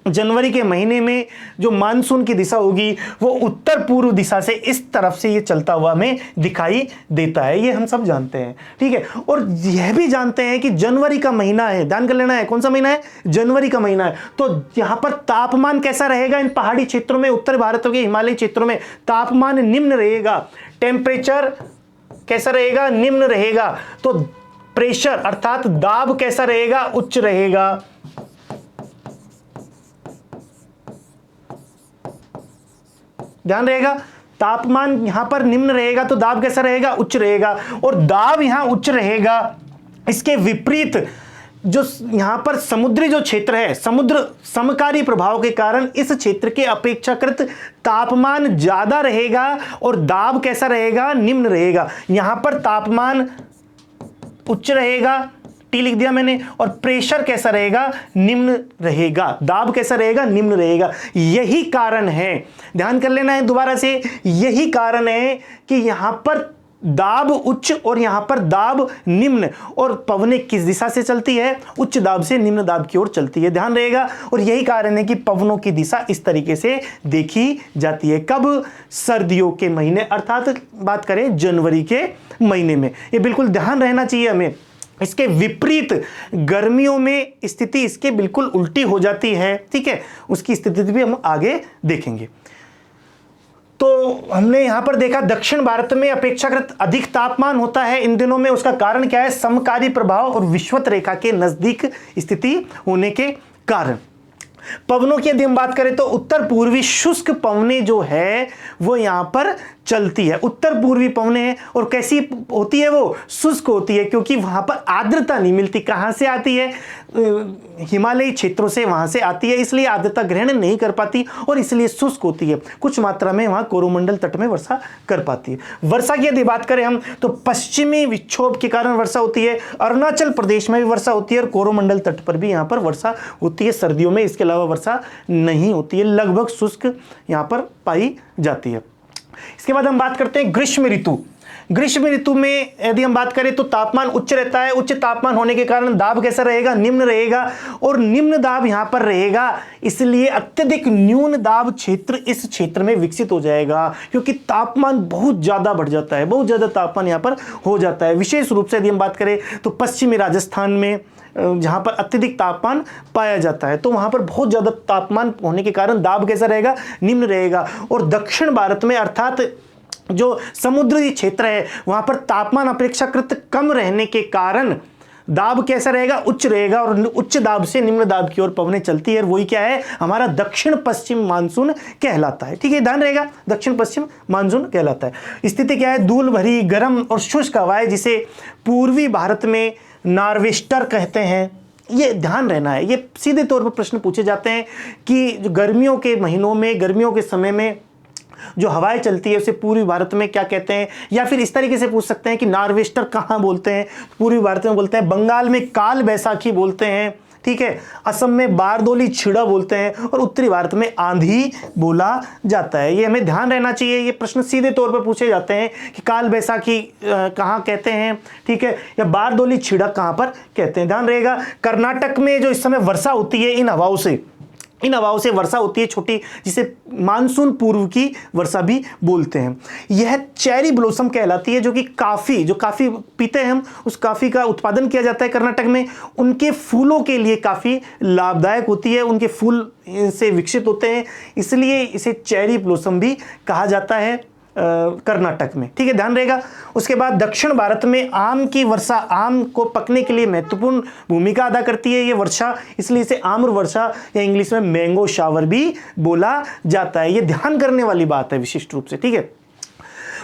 जनवरी के महीने में, जो मानसून की दिशा होगी वो उत्तर पूर्व दिशा से इस तरफ से ये चलता हुआ हमें दिखाई देता है, ये हम सब जानते हैं, ठीक है। और यह भी जानते हैं कि जनवरी का महीना है, ध्यान कर लेना है कौन सा महीना है, जनवरी का महीना है। तो यहाँ पर तापमान कैसा रहेगा इन पहाड़ी क्षेत्रों में, उत्तर भारत के हिमालयी क्षेत्रों में तापमान निम्न रहेगा, टेम्परेचर कैसा रहेगा, निम्न रहेगा। तो प्रेशर अर्थात दाब कैसा रहेगा, उच्च रहेगा। ध्यान रहेगा, तापमान यहां पर निम्न रहेगा तो दाब कैसा रहेगा, उच्च रहेगा। और दाब यहां उच्च रहेगा, इसके विपरीत जो यहां पर समुद्री जो क्षेत्र है, समुद्र समकारी प्रभाव के कारण इस क्षेत्र के अपेक्षाकृत तापमान ज्यादा रहेगा और दाब कैसा रहेगा, निम्न रहेगा। यहां पर तापमान उच्च रहेगा, टी लिख दिया मैंने, और प्रेशर कैसा रहेगा, निम्न रहेगा। दाब कैसा रहेगा, निम्न रहेगा। यही कारण है, ध्यान कर लेना है दोबारा से, यही कारण है कि यहां पर दाब उच्च और यहां पर दाब निम्न, और पवनें किस दिशा से चलती है, उच्च दाब से निम्न दाब की ओर चलती है, ध्यान रहेगा। और यही कारण है कि पवनों की दिशा इस तरीके से देखी जाती है। कब, सर्दियों के महीने, अर्थात बात करें जनवरी के महीने में। ये बिल्कुल ध्यान रहना चाहिए हमें। इसके विपरीत गर्मियों में स्थिति इसके बिल्कुल उल्टी हो जाती है, ठीक है। उसकी स्थिति भी हम आगे देखेंगे। तो हमने यहां पर देखा दक्षिण भारत में अपेक्षाकृत अधिक तापमान होता है इन दिनों में। उसका कारण क्या है, समकारी प्रभाव और विषुवत रेखा के नजदीक स्थिति होने के कारण। पवनों की यदि हम बात करें तो उत्तर पूर्वी शुष्क पवनें जो है वो यहां पर चलती है। उत्तर पूर्वी पवनें, और कैसी होती है वो, शुष्क होती है, क्योंकि वहां पर आर्द्रता नहीं मिलती। कहां से आती है, हिमालयी क्षेत्रों से वहां से आती है, इसलिए आर्द्रता ग्रहण नहीं कर पाती और इसलिए शुष्क होती है। कुछ मात्रा में वहां कोरोमंडल तट में वर्षा कर पाती है। वर्षा की यदि बात करें हम तो पश्चिमी विक्षोभ के कारण वर्षा होती है। अरुणाचल प्रदेश में भी वर्षा होती है और कोरोमंडल तट पर भी यहां पर वर्षा होती है सर्दियों में। इसके अलावा वर्षा नहीं होती है, लगभग शुष्क यहां पर पाई जाती है। इसके बाद हम बात करते हैं ग्रीष्म ऋतु। ग्रीष्म ऋतु में यदि हम बात करें तो तापमान उच्च रहता है। उच्च तापमान होने के कारण दाब कैसा रहेगा, निम्न रहेगा, और निम्न दाब यहां पर रहेगा, इसलिए अत्यधिक न्यून दाब क्षेत्र इस क्षेत्र में विकसित हो जाएगा, क्योंकि तापमान बहुत ज्यादा बढ़ जाता है, बहुत ज्यादा तापमान यहां पर हो जाता है। विशेष रूप से यदि हम बात करें तो पश्चिमी राजस्थान में जहां पर अत्यधिक तापमान पाया जाता है, तो वहां पर बहुत ज्यादा तापमान होने के कारण दाब कैसा रहेगा, निम्न रहेगा। और दक्षिण भारत में अर्थात जो समुद्री क्षेत्र है वहां पर तापमान अपेक्षाकृत कम रहने के कारण दाब कैसा रहेगा, उच्च रहेगा, और उच्च दाब से निम्न दाब की ओर पवनें चलती है। वही क्या है, हमारा दक्षिण पश्चिम मानसून कहलाता है, ठीक है, ध्यान रहेगा, दक्षिण पश्चिम मानसून कहलाता है। स्थिति क्या है, धूल भरी गर्म और शुष्क हवाएं, जिसे पूर्वी भारत में नॉर्वेस्टर कहते हैं। ये ध्यान रहना है, ये सीधे तौर पर प्रश्न पूछे जाते हैं कि गर्मियों के महीनों में, गर्मियों के समय में जो हवाएं चलती है उसे पूर्वी भारत में क्या कहते हैं, या फिर इस तरीके से पूछ सकते हैं कि नॉर्वेस्टर कहाँ बोलते हैं। पूर्वी भारत में बोलते हैं, बंगाल में काल बैसाखी बोलते हैं, ठीक है, असम में बारदोली छिड़ा बोलते हैं, और उत्तरी भारत में आंधी बोला जाता है। ये हमें ध्यान रहना चाहिए। ये प्रश्न सीधे तौर पर पूछे जाते हैं कि काल बैसाखी कहाँ कहते हैं, ठीक है, या बारदोली छिड़ा कहाँ पर कहते हैं, ध्यान रहेगा। कर्नाटक में जो इस समय वर्षा होती है इन हवाओं से वर्षा होती है छोटी, जिसे मानसून पूर्व की वर्षा भी बोलते हैं। यह चेरी ब्लॉसम कहलाती है, जो कि जो काफ़ी पीते हैं हम, उस काफ़ी का उत्पादन किया जाता है कर्नाटक में। उनके फूलों के लिए काफ़ी लाभदायक होती है, उनके फूल से विकसित होते हैं, इसलिए इसे चेरी ब्लॉसम भी कहा जाता है कर्नाटक में, ठीक है, ध्यान रहेगा। उसके बाद दक्षिण भारत में आम की वर्षा, आम को पकने के लिए महत्वपूर्ण भूमिका अदा करती है ये वर्षा, इसलिए इसे आम्र वर्षा या इंग्लिश में मैंगो शावर भी बोला जाता है। ये ध्यान करने वाली बात है विशिष्ट रूप से, ठीक है।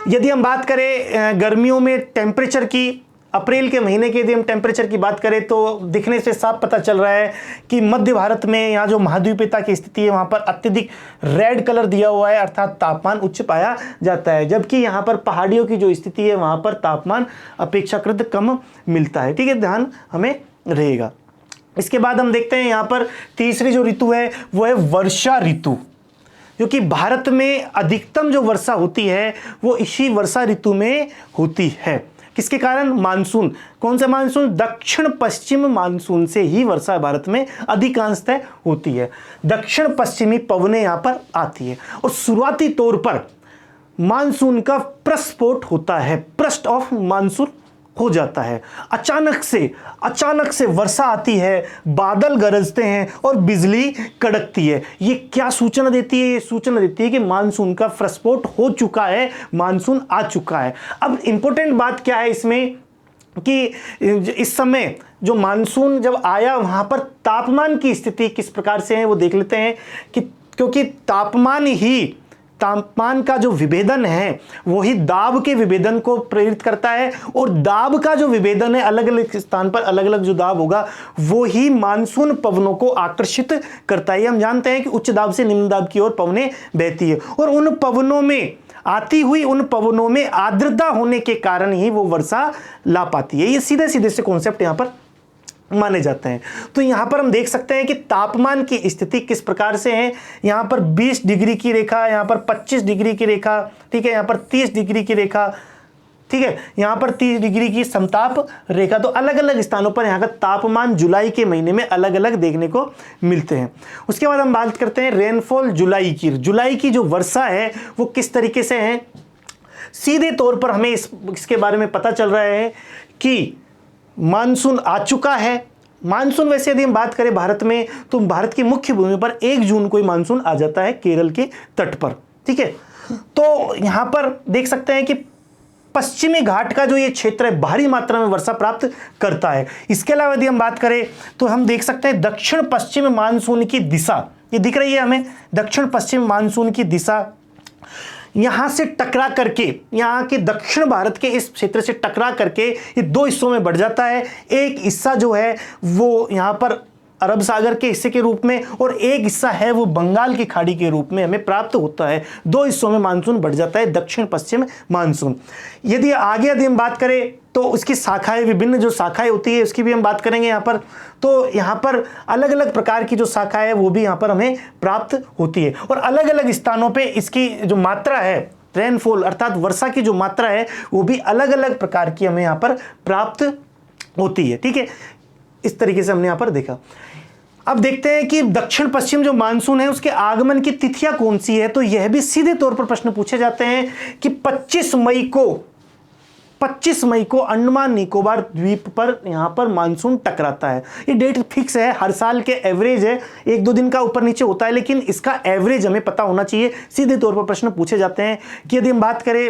यदि हम बात करें गर्मियों में टेम्परेचर की, अप्रैल के महीने के यदि हम टेम्परेचर की बात करें तो दिखने से साफ पता चल रहा है कि मध्य भारत में यहाँ जो महाद्वीपीयता की स्थिति है वहाँ पर अत्यधिक रेड कलर दिया हुआ है, अर्थात तापमान उच्च पाया जाता है, जबकि यहाँ पर पहाड़ियों की जो स्थिति है वहाँ पर तापमान अपेक्षाकृत कम मिलता है। ठीक है, ध्यान हमें रहेगा। इसके बाद हम देखते हैं यहाँ पर तीसरी जो ऋतु है वो है वर्षा ऋतु, क्योंकि भारत में अधिकतम जो वर्षा होती है वो इसी वर्षा ऋतु में होती है। किसके कारण? मानसून। कौन सा मानसून? दक्षिण पश्चिम मानसून से ही वर्षा भारत में अधिकांशतः होती है। दक्षिण पश्चिमी पवनें यहाँ पर आती है और शुरुआती तौर पर मानसून का प्रस्फोट होता है, प्रस्ट ऑफ मानसून हो जाता है। अचानक से वर्षा आती है, बादल गरजते हैं और बिजली कड़कती है। ये क्या सूचना देती है? ये सूचना देती है कि मानसून का प्रस्फोट हो चुका है, मानसून आ चुका है। अब इंपॉर्टेंट बात क्या है इसमें कि इस समय जो मानसून जब आया वहां पर तापमान की स्थिति किस प्रकार से है वो देख लेते हैं कि क्योंकि तापमान का जो विभेदन है वही दाब के विभेदन को प्रेरित करता है, और दाब का जो विभेदन है अलग अलग स्थान पर अलग अलग जो दाब होगा वो ही मानसून पवनों को आकर्षित करता है। हम जानते हैं कि उच्च दाब से निम्न दाब की ओर पवनें बहती है और उन पवनों में आती हुई उन पवनों में आर्द्रता होने के कारण ही वो वर्षा ला पाती है। ये सीधे सीधे से कॉन्सेप्ट यहाँ पर माने जाते हैं। तो यहाँ पर हम देख सकते हैं कि तापमान की स्थिति किस प्रकार से है। यहाँ पर 20 डिग्री की रेखा, यहाँ पर 25 डिग्री की रेखा, ठीक है, यहाँ पर 30 डिग्री की रेखा, ठीक है, यहाँ पर 30 डिग्री की समताप रेखा। तो अलग अलग स्थानों पर यहाँ का तापमान जुलाई के महीने में अलग अलग देखने को मिलते हैं। उसके बाद हम बात करते हैं रेनफॉल जुलाई की जो वर्षा है वो किस तरीके से है। सीधे तौर पर हमें इसके बारे में पता चल रहा है कि मानसून आ चुका है। मानसून वैसे यदि हम बात करें भारत में तो भारत की मुख्य भूमि पर 1 जून को ही मानसून आ जाता है केरल के तट पर। ठीक है, तो यहां पर देख सकते हैं कि पश्चिमी घाट का जो ये क्षेत्र है भारी मात्रा में वर्षा प्राप्त करता है। इसके अलावा यदि हम बात करें तो हम देख सकते हैं दक्षिण पश्चिम मानसून की दिशा, ये दिख रही है हमें, दक्षिण पश्चिम मानसून की दिशा यहां से टकरा करके, यहां के दक्षिण भारत के इस क्षेत्र से टकरा करके ये 2 हिस्सों में बढ़ जाता है। एक हिस्सा जो है वो यहां पर अरब सागर के हिस्से के रूप में और एक हिस्सा है वो बंगाल की खाड़ी के रूप में हमें प्राप्त होता है। 2 हिस्सों में मानसून बढ़ जाता है, दक्षिण पश्चिम मानसून। यदि हम बात करें तो उसकी शाखाएं, विभिन्न जो शाखाएं होती है उसकी भी हम बात करेंगे यहाँ पर। तो यहाँ पर अलग अलग प्रकार की जो शाखा है वो भी यहाँ पर हमें प्राप्त होती है और अलग अलग स्थानों पे इसकी जो मात्रा है, रेनफॉल अर्थात वर्षा की जो मात्रा है वो भी अलग अलग प्रकार की हमें यहाँ पर प्राप्त होती है। ठीक है, इस तरीके से हमने यहाँ पर देखा। अब देखते हैं कि दक्षिण पश्चिम जो मानसून है उसके आगमन की तिथियां कौन सी है। तो यह भी सीधे तौर पर प्रश्न पूछे जाते हैं कि 25 मई को अंडमान निकोबार द्वीप पर यहां पर मानसून टकराता है। ये डेट फिक्स है, हर साल के एवरेज है, 1-2 दिन का ऊपर नीचे होता है, लेकिन इसका एवरेज हमें पता होना चाहिए। सीधे तौर पर प्रश्न पूछे जाते हैं कि यदि हम बात करें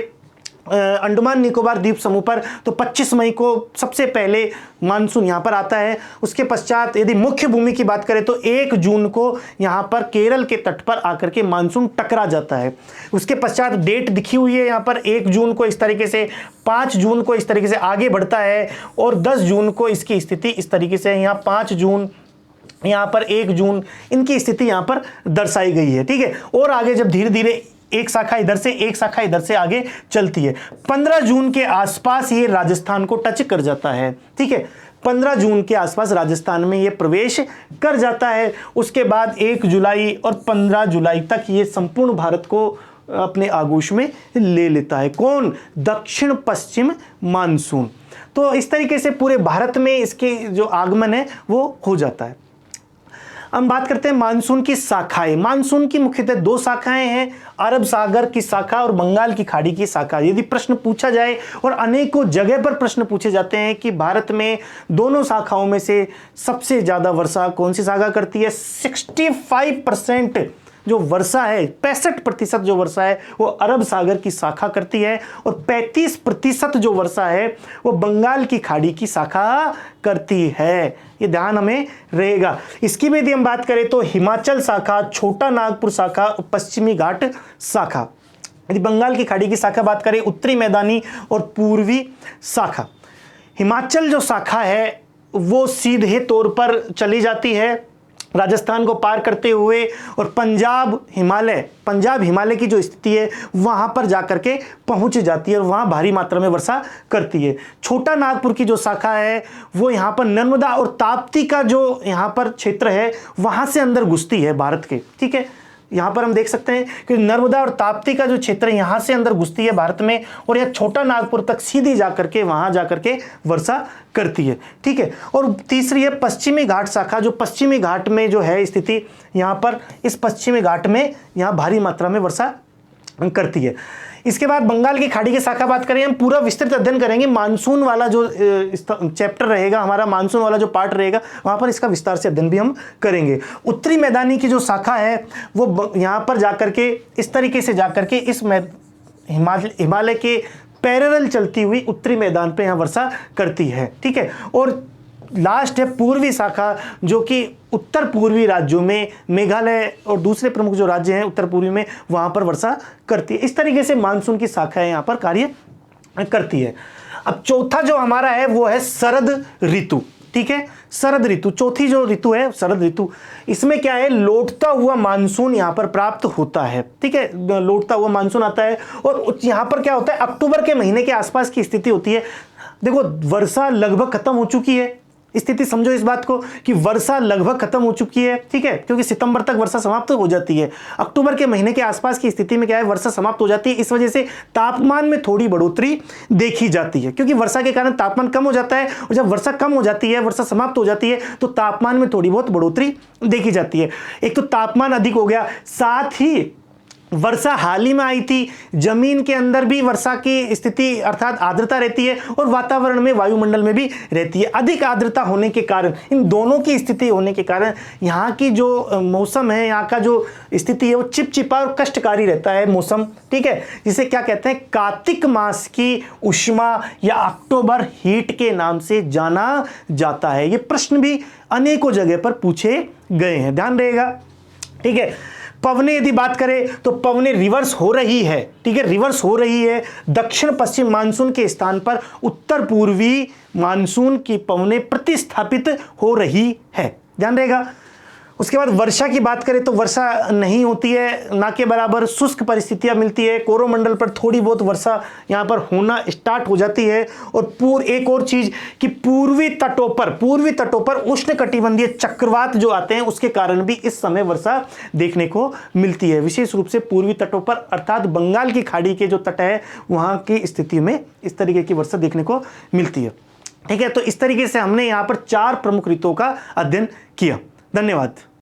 अंडमान निकोबार द्वीप समूह पर तो 25 मई को सबसे पहले मानसून यहाँ पर आता है। उसके पश्चात यदि मुख्य भूमि की बात करें तो 1 जून को यहाँ पर केरल के तट पर आकर के मानसून टकरा जाता है। उसके पश्चात डेट दिखी हुई है यहाँ पर 1 जून को इस तरीके से, 5 जून को इस तरीके से आगे बढ़ता है और 10 जून को इसकी स्थिति इस तरीके से है। यहाँ 5 जून, यहाँ पर 1 जून, इनकी स्थिति यहाँ पर दर्शाई गई है। ठीक है, और आगे जब धीरे धीरे एक शाखा इधर से एक शाखा इधर से आगे चलती है, 15 जून के आसपास ये राजस्थान को टच कर जाता है। ठीक है, 15 जून के आसपास राजस्थान में ये प्रवेश कर जाता है। उसके बाद 1 जुलाई और 15 जुलाई तक ये संपूर्ण भारत को अपने आगोश में ले लेता है। कौन? दक्षिण पश्चिम मानसून। तो इस तरीके से पूरे भारत में इसके जो आगमन है वो हो जाता है। हम बात करते हैं मानसून की शाखाएं। मानसून की मुख्यतः 2 शाखाएं हैं, अरब सागर की शाखा और बंगाल की खाड़ी की शाखा। यदि प्रश्न पूछा जाए, और अनेकों जगह पर प्रश्न पूछे जाते हैं कि भारत में दोनों शाखाओं में से सबसे ज्यादा वर्षा कौन सी शाखा करती है, 65% जो वर्षा है, 65% जो वर्षा है वो अरब सागर की शाखा करती है और 35% जो वर्षा है वो बंगाल की खाड़ी की शाखा करती है। ये ध्यान हमें रहेगा। इसकी भी यदि हम बात करें तो हिमाचल शाखा, छोटा नागपुर शाखा, पश्चिमी घाट शाखा। यदि बंगाल की खाड़ी की शाखा बात करें, उत्तरी मैदानी और पूर्वी शाखा। हिमाचल जो शाखा है वो सीधे तौर पर चली जाती है राजस्थान को पार करते हुए और पंजाब हिमालय की जो स्थिति है वहां पर जाकर के पहुंच जाती है और वहां भारी मात्रा में वर्षा करती है। छोटा नागपुर की जो शाखा है वो यहां पर नर्मदा और ताप्ती का जो यहां पर क्षेत्र है वहां से अंदर घुसती है भारत के। ठीक है, यहाँ पर हम देख सकते हैं कि नर्मदा और ताप्ती का जो क्षेत्र है यहाँ से अंदर घुसती है भारत में और यह छोटा नागपुर तक सीधी जाकर के वहाँ जाकर के वर्षा करती है। ठीक है, और तीसरी है पश्चिमी घाट शाखा, जो पश्चिमी घाट में जो है स्थिति, यहाँ पर इस पश्चिमी घाट में यहाँ भारी मात्रा में वर्षा करती है। इसके बाद बंगाल की खाड़ी की शाखा बात करें, हम पूरा विस्तृत अध्ययन करेंगे। मानसून वाला जो चैप्टर रहेगा हमारा, मानसून वाला जो पार्ट रहेगा वहां पर इसका विस्तार से अध्ययन भी हम करेंगे। उत्तरी मैदानी की जो शाखा है वो यहां पर जाकर के इस तरीके से जाकर के इस हिमालय के पैरेलल चलती हुई उत्तरी मैदान पे यहाँ वर्षा करती है। ठीक है, और लास्ट है पूर्वी शाखा, जो कि उत्तर पूर्वी राज्यों में मेघालय और दूसरे प्रमुख जो राज्य हैं उत्तर पूर्वी में वहां पर वर्षा करती है। इस तरीके से मानसून की शाखा यहाँ पर कार्य करती है। अब चौथा जो हमारा है वो है शरद ऋतु। ठीक है, शरद ऋतु, चौथी जो ऋतु है शरद ऋतु, इसमें क्या है, लौटता हुआ मानसून यहाँ पर प्राप्त होता है। ठीक है, लौटता हुआ मानसून आता है और यहाँ पर क्या होता है, अक्टूबर के महीने के आसपास की स्थिति होती है। देखो वर्षा लगभग खत्म हो चुकी है, स्थिति समझो इस बात को कि वर्षा लगभग खत्म हो चुकी है। ठीक है, क्योंकि सितंबर तक वर्षा समाप्त हो जाती है, अक्टूबर के महीने के आसपास की स्थिति में क्या है, वर्षा समाप्त हो जाती है। इस वजह से तापमान में थोड़ी बढ़ोतरी देखी जाती है, क्योंकि वर्षा के कारण तापमान कम हो जाता है और जब वर्षा कम हो जाती है, वर्षा समाप्त हो जाती है तो तापमान में थोड़ी बहुत बढ़ोतरी देखी जाती है। एक तो तापमान अधिक हो गया, साथ ही वर्षा हाल ही में आई थी, जमीन के अंदर भी वर्षा की स्थिति अर्थात आर्द्रता रहती है और वातावरण में वायुमंडल में भी रहती है। अधिक आर्द्रता होने के कारण, इन दोनों की स्थिति होने के कारण यहाँ की जो मौसम है, यहाँ का जो स्थिति है वो चिपचिपा और कष्टकारी रहता है मौसम। ठीक है, जिसे क्या कहते हैं, कार्तिक मास की उष्मा या अक्टूबर हीट के नाम से जाना जाता है। ये प्रश्न भी अनेकों जगह पर पूछे गए हैं, ध्यान रहेगा। ठीक है, पवने यदि बात करें तो पवने रिवर्स हो रही है। ठीक है, रिवर्स हो रही है, दक्षिण पश्चिम मानसून के स्थान पर उत्तर पूर्वी मानसून की पवने प्रतिस्थापित हो रही है, ध्यान रहेगा। उसके बाद वर्षा की बात करें तो वर्षा नहीं होती है, ना के बराबर शुष्क परिस्थितियां मिलती है। कोरोमंडल पर थोड़ी बहुत वर्षा यहाँ पर होना स्टार्ट हो जाती है। और एक और चीज कि पूर्वी तटों पर उष्णकटिबंधीय चक्रवात जो आते हैं उसके कारण भी इस समय वर्षा देखने को मिलती है, विशेष रूप से पूर्वी तटों पर अर्थात बंगाल की खाड़ी के जो तट है वहां की स्थिति में इस तरीके की वर्षा देखने को मिलती है। ठीक है, तो इस तरीके से हमने यहाँ पर 4 प्रमुख ऋतुओं का अध्ययन किया। धन्यवाद।